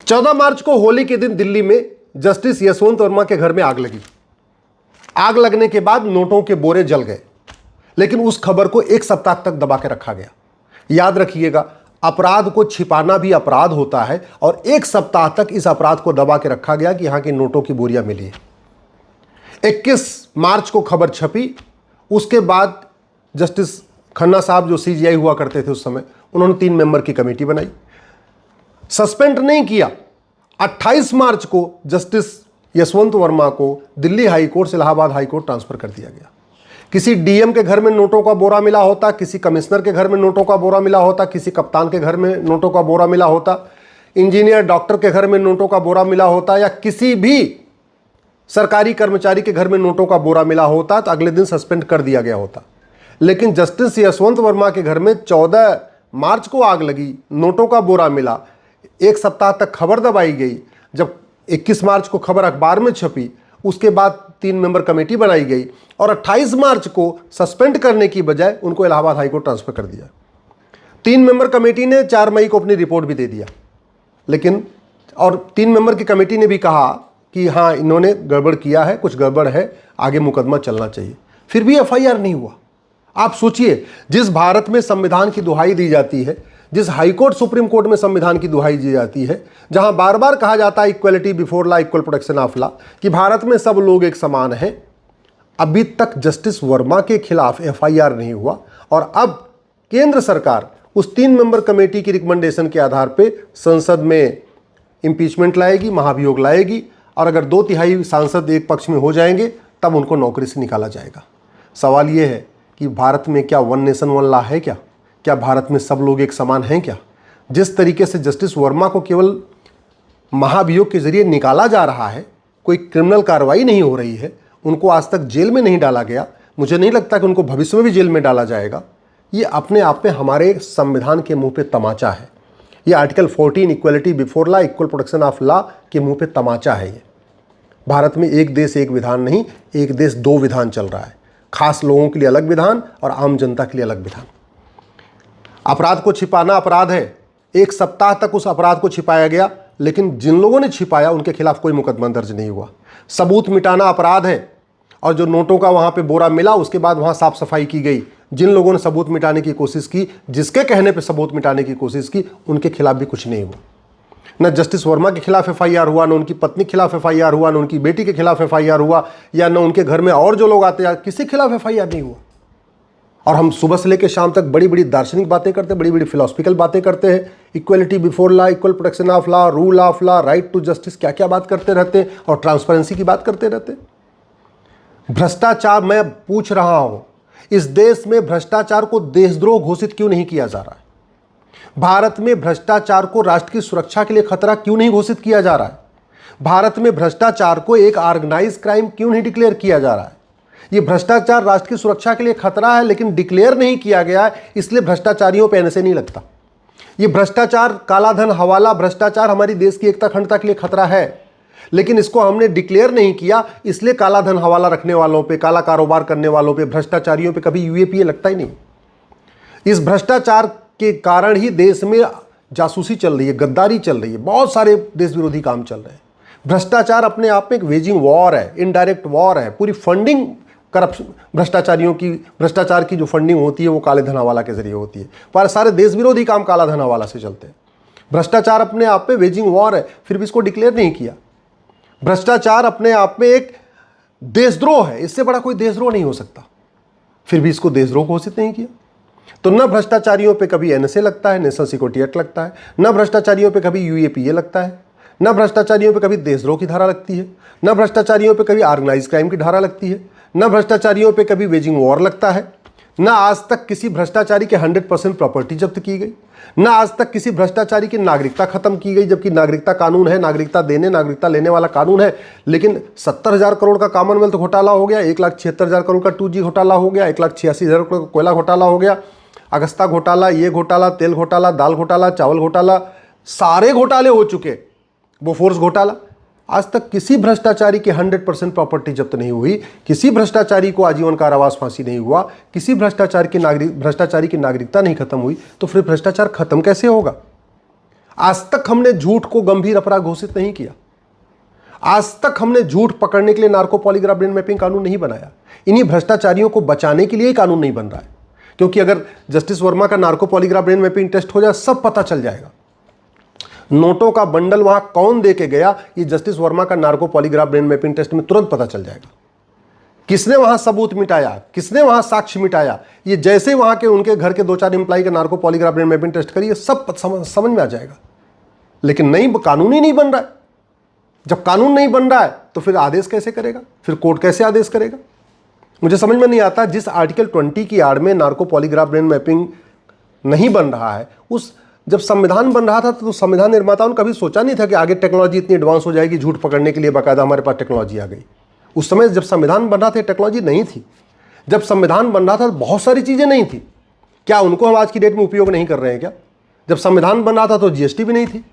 14 मार्च को होली के दिन दिल्ली में जस्टिस यशवंत वर्मा के घर में आग लगी। आग लगने के बाद नोटों के बोरे जल गए, लेकिन उस खबर को एक सप्ताह तक दबा के रखा गया। याद रखिएगा, अपराध को छिपाना भी अपराध होता है, और एक सप्ताह तक इस अपराध को दबा के रखा गया कि यहां की नोटों की बोरियां मिली है। 21 मार्च को खबर छपी। उसके बाद जस्टिस खन्ना साहब, जो सीजीआई हुआ करते थे उस समय, उन्होंने 3 मेंबर की कमेटी बनाई। सस्पेंड नहीं किया। 28 मार्च को जस्टिस यशवंत वर्मा को दिल्ली हाई कोर्ट से इलाहाबाद हाई कोर्ट ट्रांसफर कर दिया गया। किसी डीएम के घर में नोटों का बोरा मिला होता, किसी कमिश्नर के घर में नोटों का बोरा मिला होता, किसी कप्तान के घर में नोटों का बोरा मिला होता, इंजीनियर डॉक्टर के घर में नोटों का बोरा मिला होता, या किसी भी सरकारी कर्मचारी के घर में नोटों का बोरा मिला होता, तो अगले दिन सस्पेंड कर दिया गया होता। लेकिन जस्टिस यशवंत वर्मा के घर में 14 मार्च को आग लगी, नोटों का बोरा मिला, एक सप्ताह तक खबर दबाई गई। जब 21 मार्च को खबर अखबार में छपी, उसके बाद 3 मेंबर कमेटी बनाई गई, और 28 मार्च को सस्पेंड करने की बजाय उनको इलाहाबाद हाईकोर्ट ट्रांसफर कर दिया। 3 मेंबर कमेटी ने 4 मई को अपनी रिपोर्ट भी दे दिया, लेकिन और 3 मेंबर की कमेटी ने भी कहा कि हाँ, इन्होंने गड़बड़ किया है, कुछ गड़बड़ है, आगे मुकदमा चलना चाहिए। फिर भी एफआईआर नहीं हुआ। आप सोचिए, जिस भारत में संविधान की दुहाई दी जाती है, जिस हाईकोर्ट सुप्रीम कोर्ट में संविधान की दुहाई दी जाती है, जहां बार बार कहा जाता है equality before law, equal protection of law, कि भारत में सब लोग एक समान हैं, अभी तक जस्टिस वर्मा के खिलाफ एफआईआर नहीं हुआ। और अब केंद्र सरकार उस 3 मेंबर कमेटी की रिकमेंडेशन के आधार पर संसद में इंपीचमेंट लाएगी, महाभियोग लाएगी, और अगर 2/3 सांसद एक पक्ष में हो जाएंगे तब उनको नौकरी से निकाला जाएगा। सवाल यह है कि भारत में क्या वन नेशन वन लॉ है? क्या भारत में सब लोग एक समान हैं? क्या जिस तरीके से जस्टिस वर्मा को केवल महाभियोग के जरिए निकाला जा रहा है, कोई क्रिमिनल कार्रवाई नहीं हो रही है, उनको आज तक जेल में नहीं डाला गया, मुझे नहीं लगता कि उनको भविष्य में भी जेल में डाला जाएगा। ये अपने आप में हमारे संविधान के मुंह पे तमाचा है। ये article 14 equality before law, equal protection of law के मुंह पे तमाचा है। ये भारत में एक देश एक विधान नहीं, एक देश 2 विधान चल रहा है। खास लोगों के लिए अलग विधान और आम जनता के लिए अलग विधान। अपराध को छिपाना अपराध है। एक सप्ताह तक उस अपराध को छिपाया गया, लेकिन जिन लोगों ने छिपाया उनके खिलाफ कोई मुकदमा दर्ज नहीं हुआ। सबूत मिटाना अपराध है, और जो नोटों का वहां पे बोरा मिला, उसके बाद वहां साफ सफाई की गई। जिन लोगों ने सबूत मिटाने की कोशिश की, जिसके कहने पे सबूत मिटाने की कोशिश की, उनके खिलाफ भी कुछ नहीं हुआ। न जस्टिस वर्मा के खिलाफ एफआईआर हुआ, न उनकी पत्नी के खिलाफ एफआईआर हुआ, न उनकी बेटी के खिलाफ एफआईआर हुआ, या न उनके घर में और जो लोग आते हैं, किसी के खिलाफ एफआईआर नहीं हुआ। और हम सुबह से लेकर शाम तक बड़ी बड़ी दार्शनिक बातें करते हैं, बड़ी बड़ी फिलोसफिकल बातें करते हैं, equality before law, equal protection of law, rule of law, right to justice, क्या क्या बात करते रहते हैं, और ट्रांसपेरेंसी की बात करते रहते हैं। भ्रष्टाचार, मैं पूछ रहा हूं, इस देश में भ्रष्टाचार को देशद्रोह घोषित क्यों नहीं किया जा रहा है? भारत में भ्रष्टाचार को राष्ट्र की सुरक्षा के लिए खतरा क्यों नहीं घोषित किया जा रहा है? भारत में भ्रष्टाचार को एक ऑर्गेनाइज क्राइम क्यों नहीं डिक्लेयर किया जा रहा है? ये भ्रष्टाचार राष्ट्र की सुरक्षा के लिए खतरा है, लेकिन डिक्लेयर नहीं किया गया है, इसलिए भ्रष्टाचारियों पे एनएसए नहीं लगता। ये भ्रष्टाचार, कालाधन, हवाला भ्रष्टाचार हमारी देश की एकता अखंडता के लिए खतरा है, लेकिन इसको हमने डिक्लेयर नहीं किया, इसलिए कालाधन हवाला रखने वालों पे, काला कारोबार करने वालों पे, भ्रष्टाचारियों पे कभी यूएपीए लगता ही नहीं। इस भ्रष्टाचार के कारण ही देश में जासूसी चल रही है, गद्दारी चल रही है, बहुत सारे देश विरोधी काम चल रहे हैं। भ्रष्टाचार अपने आप में एक वेजिंग वॉर है, इनडायरेक्ट वॉर है। पूरी फंडिंग करप्शन, भ्रष्टाचार की जो फंडिंग होती है वो काले धन हवाला के जरिए होती है, पर सारे देश विरोधी काम काला धन हवाला से चलते हैं। भ्रष्टाचार अपने आप में वेजिंग वॉर है, फिर भी इसको डिक्लेयर नहीं किया। भ्रष्टाचार अपने आप में एक देशद्रोह है, इससे बड़ा कोई देशद्रोह नहीं हो सकता, फिर भी इसको देशद्रोह घोषित नहीं किया। तो न भ्रष्टाचारियों पे कभी एनएसए लगता है, नेशनल सिक्योरिटी एक्ट लगता है, न भ्रष्टाचारियों पे कभी यूएपीए लगता है, न भ्रष्टाचारियों पे कभी देशद्रोह की धारा लगती है, न भ्रष्टाचारियों पे कभी ऑर्गेनाइज क्राइम की धारा लगती है, न भ्रष्टाचारियों पे कभी वेजिंग वॉर लगता है, न आज तक किसी भ्रष्टाचारी के 100% प्रॉपर्टी जब्त की गई, न आज तक किसी भ्रष्टाचारी की नागरिकता खत्म की गई, जबकि नागरिकता कानून है, नागरिकता देने नागरिकता लेने वाला कानून है। लेकिन 70,000 करोड़ का कॉमनवेल्थ घोटाला हो गया, 1,76,000 करोड़ का 2G घोटाला हो गया, 1,86,000 करोड़ का कोयला घोटाला हो गया, अगस्ता घोटाला, ये घोटाला, तेल घोटाला, दाल घोटाला, चावल घोटाला, सारे घोटाले हो चुके। बोफोर्स घोटाला, आज तक किसी भ्रष्टाचारी की 100% प्रॉपर्टी जब्त नहीं हुई, किसी भ्रष्टाचारी को आजीवन कारावास फांसी नहीं हुआ, किसी भ्रष्टाचारी की नागरिकता नहीं खत्म हुई, तो फिर भ्रष्टाचार खत्म कैसे होगा? आज तक हमने झूठ को गंभीर अपराध घोषित नहीं किया। आज तक हमने झूठ पकड़ने के लिए नार्को पॉलीग्राफ ब्रेन मैपिंग कानून नहीं बनाया। इन्हीं भ्रष्टाचारियों को बचाने के लिए ही कानून नहीं बन रहा है, क्योंकि अगर जस्टिस वर्मा का narco polygraph brain mapping test हो जाए, सब पता चल जाएगा। नोटों का बंडल वहां कौन दे के गया, ये जस्टिस वर्मा का narco polygraph brain mapping test में तुरंत पता चल जाएगा। किसने वहां सबूत मिटाया, किसने वहां साक्ष्य मिटाया, ये जैसे वहां के उनके घर के 2-4 एम्प्लॉय के narco polygraph brain mapping test करिए, सब समझ में आ जाएगा। लेकिन नहीं, कानून ही नहीं बन रहा है। जब कानून नहीं बन रहा है तो फिर आदेश कैसे करेगा, फिर कोर्ट कैसे आदेश करेगा? मुझे समझ में नहीं आता। जिस आर्टिकल 20 की आड़ में नार्को पॉलीग्राफ ब्रेन मैपिंग नहीं बन रहा है, उस जब संविधान बन रहा था तो संविधान निर्माताओं ने कभी सोचा नहीं था कि आगे टेक्नोलॉजी इतनी एडवांस हो जाएगी, झूठ पकड़ने के लिए बाकायदा हमारे पास टेक्नोलॉजी आ गई। उस समय जब संविधान बन रहा था टेक्नोलॉजी नहीं थी। जब संविधान बन रहा था बहुत सारी चीज़ें नहीं थी। क्या उनको हम आज की डेट में उपयोग नहीं कर रहे हैं क्या? जब संविधान बन रहा था तो जीएसटी भी नहीं थी।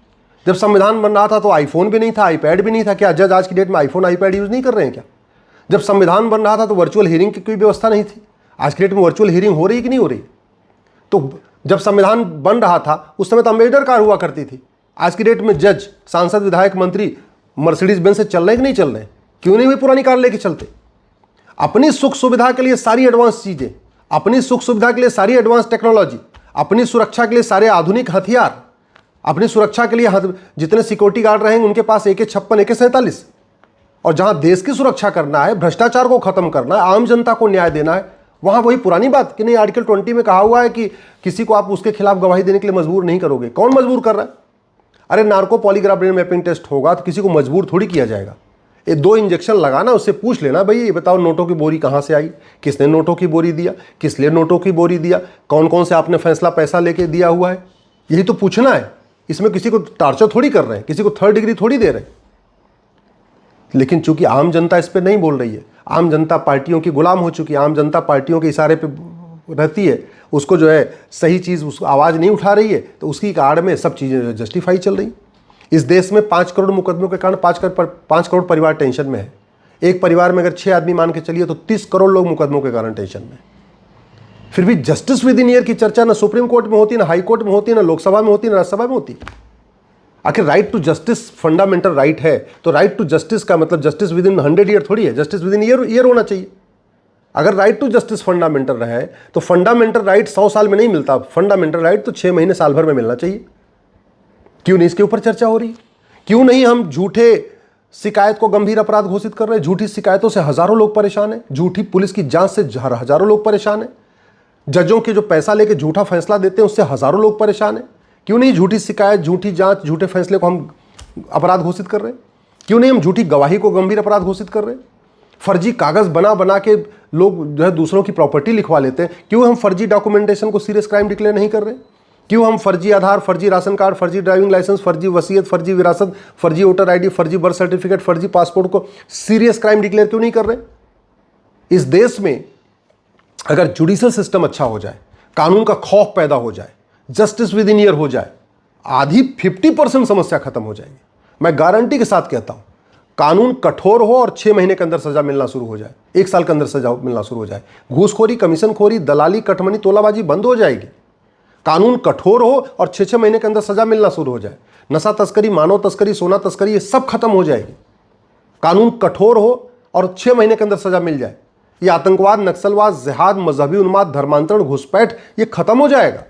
जब संविधान बन रहा था तो आईफोन भी नहीं था, आईपैड भी नहीं था। क्या जज आज की डेट में आईफोन आईपैड यूज़ नहीं कर रहे हैं क्या? जब संविधान बन रहा था तो वर्चुअल हियरिंग की कोई व्यवस्था नहीं थी। आज की डेट में वर्चुअल हियरिंग हो रही कि नहीं हो रही? तो जब संविधान बन रहा था उस समय तो अम्बेडकर कार हुआ करती थी। आज की डेट में जज, सांसद, विधायक, मंत्री मर्सिडीज बेंज से चल रहे हैं कि नहीं चल रहे हैं? क्यों नहीं हुई पुरानी कार लेके चलते? अपनी सुख सुविधा के लिए सारी एडवांस चीजें, अपनी सुख सुविधा के लिए सारी एडवांस टेक्नोलॉजी, अपनी सुरक्षा के लिए सारे आधुनिक हथियार, अपनी सुरक्षा के लिए जितने सिक्योरिटी गार्ड रहेंगे उनके पास AK-56, AK-47। और जहां देश की सुरक्षा करना है, भ्रष्टाचार को खत्म करना है, आम जनता को न्याय देना है, वहां वही पुरानी बात कि नहीं आर्टिकल 20 में कहा हुआ है कि किसी को आप उसके खिलाफ गवाही देने के लिए मजबूर नहीं करोगे। कौन मजबूर कर रहा है? अरे narco polygraph brain mapping test होगा तो किसी को मजबूर थोड़ी किया जाएगा। ये 2 इंजेक्शन लगाना, उससे पूछ लेना, भाई ये बताओ नोटों की बोरी कहाँ से आई, किसने नोटों की बोरी दिया, किस लिए नोटों की बोरी दिया, कौन कौन से आपने फैसला पैसा लेके दिया हुआ है, यही तो पूछना है। इसमें किसी को टार्चर थोड़ी कर रहे हैं, किसी को 3rd डिग्री थोड़ी दे रहे हैं। लेकिन चूंकि आम जनता इस पर नहीं बोल रही है, आम जनता पार्टियों की गुलाम हो चुकी है, आम जनता पार्टियों के इशारे पे रहती है, उसको जो है सही चीज़ उस आवाज़ नहीं उठा रही है, तो उसकी आड़ में सब चीज़ें जस्टिफाई चल रही। इस देश में 5 करोड़ मुकदमों के कारण 5 करोड़ परिवार टेंशन में है। एक परिवार में अगर 6 आदमी मान के चलिए तो 30 करोड़ लोग मुकदमों के कारण टेंशन में। फिर भी जस्टिस विद इन ईयर की चर्चा ना सुप्रीम कोर्ट में होती, ना हाई कोर्ट में होती, ना लोकसभा में होती, ना राज्यसभा में होती। आखिर right to justice fundamental right है, तो राइट टू जस्टिस का मतलब जस्टिस विद इन 100 ईयर थोड़ी है, जस्टिस विद इन ईयर होना चाहिए। अगर राइट टू जस्टिस फंडामेंटल रहे तो फंडामेंटल राइट 100 साल में नहीं मिलता, फंडामेंटल राइट तो 6 महीने साल भर में मिलना चाहिए। क्यों नहीं इसके ऊपर चर्चा हो रही? क्यों नहीं हम झूठे शिकायत को गंभीर अपराध घोषित कर रहे हैं? झूठी शिकायतों से हजारों लोग परेशान हैं, झूठी पुलिस की जांच से हजारों लोग परेशान हैं, जजों के जो पैसा लेके झूठा फैसला देते हैं उससे हजारों लोग परेशान हैं। क्यों नहीं झूठी शिकायत, झूठी जांच, झूठे फैसले को हम अपराध घोषित कर रहे हैं? क्यों नहीं हम झूठी गवाही को गंभीर अपराध घोषित कर रहे हैं? फर्जी कागज बना बना के लोग जो है दूसरों की प्रॉपर्टी लिखवा लेते हैं, क्यों हम फर्जी डॉक्यूमेंटेशन को सीरियस क्राइम डिक्लेयर नहीं कर रहे? क्यों हम फर्जी आधार, फर्जी राशन कार्ड, फर्जी ड्राइविंग लाइसेंस, फर्जी वसीयत, फर्जी विरासत, फर्जी वोटर आईडी, फर्जी बर्थ सर्टिफिकेट, फर्जी पासपोर्ट को सीरियस क्राइम डिक्लेयर क्यों नहीं कर रहे? इस देश में अगर जुडिशियल सिस्टम अच्छा हो जाए, कानून का खौफ पैदा हो जाए, जस्टिस विद इन ईयर हो जाए, आधी 50% समस्या खत्म हो जाएगी। मैं गारंटी के साथ कहता हूं, कानून कठोर हो और 6 महीने के अंदर सजा मिलना शुरू हो जाए, 1 साल के अंदर सजा मिलना शुरू हो जाए, घूसखोरी, कमीशनखोरी, दलाली, कटमनी, तोलाबाजी बंद हो जाएगी। कानून कठोर हो और 6-6 महीने के अंदर सजा मिलना शुरू हो जाए, नशा तस्करी, मानव तस्करी, सोना तस्करी, ये सब खत्म हो जाएगी। कानून कठोर हो और 6 महीने के अंदर सजा मिल जाए, ये आतंकवाद, नक्सलवाद, जिहाद, मजहबी उन्माद, धर्मांतरण, घुसपैठ, ये खत्म हो जाएगा।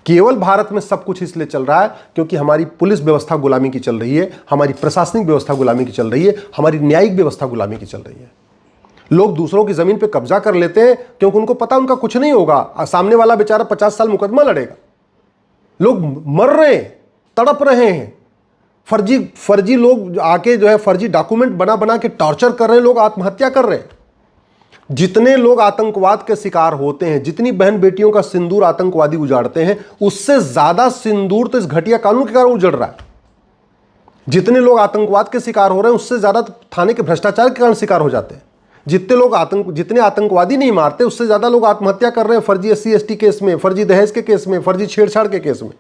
केवल भारत में सब कुछ इसलिए चल रहा है क्योंकि हमारी पुलिस व्यवस्था गुलामी की चल रही है, हमारी प्रशासनिक व्यवस्था गुलामी की चल रही है, हमारी न्यायिक व्यवस्था गुलामी की चल रही है। लोग दूसरों की जमीन पे कब्जा कर लेते हैं क्योंकि उनको पता उनका कुछ नहीं होगा, सामने वाला बेचारा 50 साल मुकदमा लड़ेगा। लोग मर रहे हैं, तड़प रहे हैं, फर्जी लोग आके जो है फर्जी डॉक्यूमेंट बना बना के टॉर्चर कर रहे हैं, लोग आत्महत्या कर रहे हैं। जितने लोग आतंकवाद के शिकार होते हैं, जितनी बहन बेटियों का सिंदूर आतंकवादी उजाड़ते हैं, उससे ज्यादा सिंदूर तो इस घटिया कानून के कारण उजड़ रहा है। जितने लोग आतंकवाद के शिकार हो रहे हैं उससे ज्यादा थाने के भ्रष्टाचार के कारण शिकार हो जाते हैं। जितने आतंकवादी नहीं मारते उससे ज्यादा लोग आत्महत्या कर रहे हैं फर्जी SC/ST केस में, फर्जी दहेज के केस में, फर्जी छेड़छाड़ के केस में।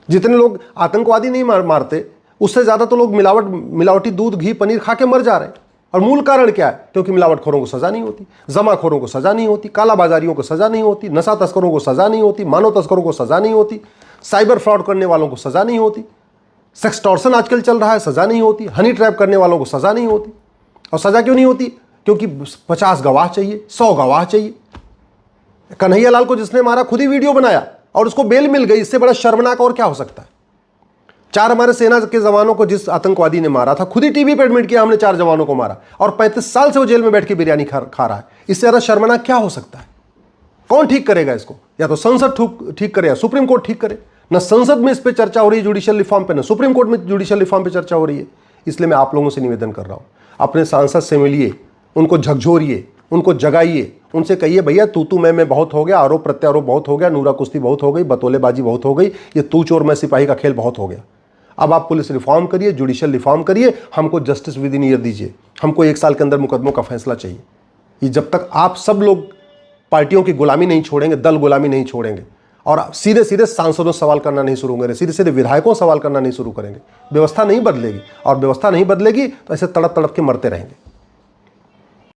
जितने लोग आतंकवादी नहीं मारते उससे ज्यादा तो लोग मिलावटी दूध, घी, पनीर खा के मर जा रहे हैं। और मूल कारण क्या है? क्योंकि मिलावटखोरों को सजा नहीं होती, जमाखोरों को सजा नहीं होती, कालाबाजारियों को सजा नहीं होती, नशा तस्करों को सजा नहीं होती, मानव तस्करों को सजा नहीं होती, साइबर फ्रॉड करने वालों को सज़ा नहीं होती, सेक्सटॉर्शन आजकल चल रहा है, सज़ा नहीं होती, हनी ट्रैप करने वालों को सज़ा नहीं होती। और सज़ा क्यों नहीं होती? क्योंकि 50 गवाह चाहिए, 100 गवाह चाहिए। कन्हैया लाल को जिसने मारा खुद ही वीडियो बनाया और उसको बेल मिल गई, इससे बड़ा शर्मनाक और क्या हो सकता है? 4 हमारे सेना के जवानों को जिस आतंकवादी ने मारा था, खुद ही टीवी पे एडमिट किया, हमने 4 जवानों को मारा, और 35 साल से वो जेल में बैठ के बिरयानी खा रहा है। इससे ज़्यादा शर्मनाक क्या हो सकता है? कौन ठीक करेगा इसको? या तो संसद ठीक करे या सुप्रीम कोर्ट ठीक करे। न संसद में इस पर चर्चा हो रही है जुडिशियल रिफॉर्म पे, न सुप्रीम कोर्ट में जुडिशियल रिफॉर्म पे चर्चा हो रही है। इसलिए मैं आप लोगों से निवेदन कर रहा हूं, अपने सांसद से मिलिए, उनको झकझोरिए, उनको जगाइए, उनसे कहिए भैया तू मैं बहुत हो गया, आरोप प्रत्यारोप बहुत हो गया, नूरा कुश्ती बहुत हो गई, बतौलेबाजी बहुत हो गई, ये तू चोर मैं सिपाही का खेल बहुत हो गया। अब आप पुलिस रिफॉर्म करिए, जुडिशियल रिफॉर्म करिए, हमको जस्टिस विद इन ईयर दीजिए, हमको 1 साल के अंदर मुकदमों का फैसला चाहिए। ये जब तक आप सब लोग पार्टियों की गुलामी नहीं छोड़ेंगे, दल गुलामी नहीं छोड़ेंगे और सीधे सीधे सांसदों सवाल करना नहीं शुरू करेंगे, सीधे सीधे विधायकों सवाल करना नहीं शुरू करेंगे, व्यवस्था नहीं बदलेगी। और व्यवस्था नहीं बदलेगी तो ऐसे तड़प तड़प के मरते रहेंगे।